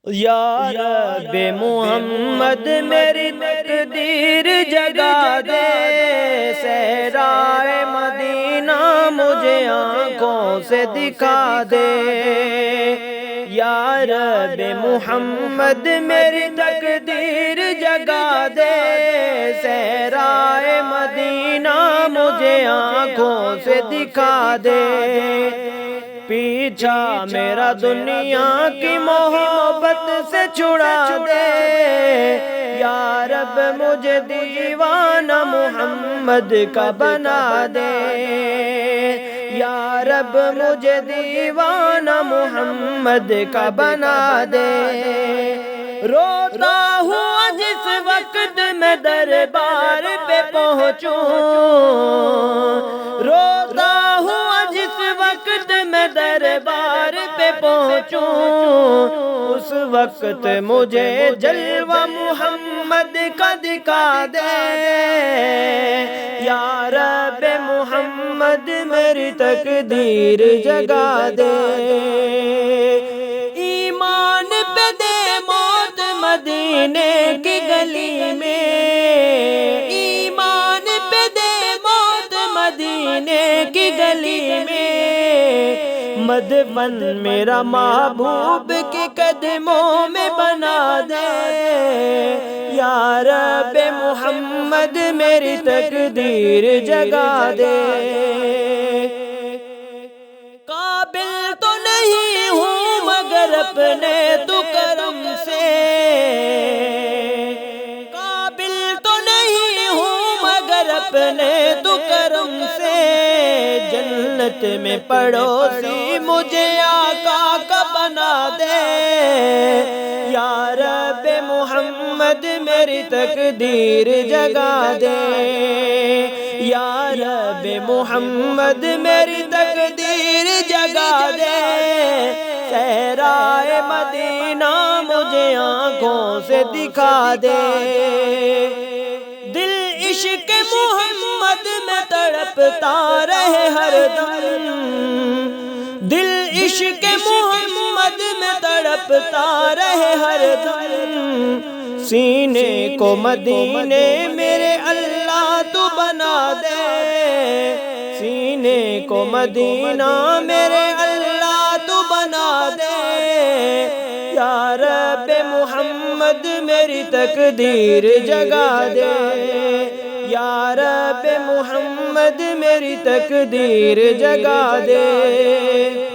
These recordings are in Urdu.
یا رب محمد میری تقدیر جگا دے، صحرائے مدینہ مجھے آنکھوں سے دکھا دے۔ یا رب محمد میری تقدیر جگا دے، صحرائے مدینہ مجھے آنکھوں سے دکھا دے۔ پیچھا میرا دنیا کی محبت سے چھڑا دے، یا رب مجھے دیوانہ محمد کا بنا دے۔ یا رب مجھے دیوانہ محمد کا بنا دے۔ روتا ہوا جس وقت میں دربار پہ پہنچوں، روتا ہوا جس وقت میں دربار پہ پہنچوں، اس وقت مجھے جلوہ محمد کا دکھا دے۔ یا رب محمد میری تقدیر جگا دے۔ ایمان پہ دے موت مدینے کی گلی میں، ایمان پہ دے موت مدینے کی گلی میں، مدفن میرا محبوب کے قدموں میں بنا دے۔ یا رب محمد میری تقدیر جگا دے۔ قابل تو نہیں ہوں مگر اپنے تو کرم سے، قابل تو نہیں ہوں مگر اپنے تو کرم سے، جنت میں پڑوسی مجھے آقا کا بنا دے۔ یا رب محمد میری تقدیر جگا دے۔ یا رب محمد میری تقدیر جگا دے، صحرائے مدینہ مجھے آنکھوں سے دکھا دے۔ دل عشق محمد میں تڑپتا رہے ہر دم، دل عشق محمد میں تڑپتا رہے ہر دم، سینے کو مدینے میرے اللہ تو بنا دے، سینے کو مدینہ میرے اللہ تو بنا دے۔ یا رب محمد میری تقدیر جگا دے۔ یا رب محمد میری تقدیر جگا دے۔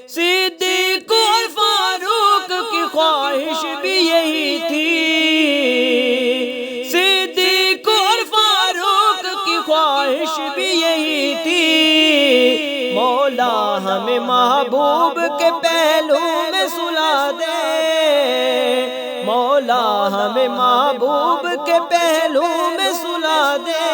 صدیق اور فاروق کی خواہش بھی یہی تھی، صدیق اور فاروق کی خواہش بھی یہی تھی، مولا ہمیں محبوب کے پہلو میں سلا دے، مولا ہمیں محبوب کے پہلو میں سلا دے۔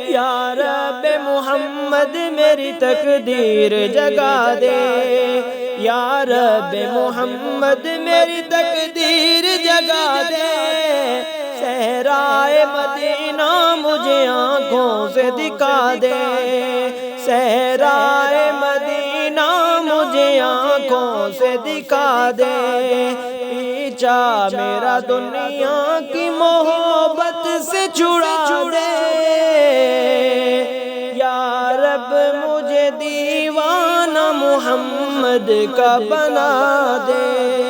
یا رب محمد میری تقدیر جگا دے۔ یا رب محمد میری تقدیر جگا دے، صحرائے مدینہ مجھے آنکھوں سے دکھا دے، صحرائے مدینہ مجھے آنکھوں سے دکھا دے۔ پیچھا میرا دنیا کی محبت سے چھڑا دے، یا رب مجھے دیوانہ محمد کا بنا دے۔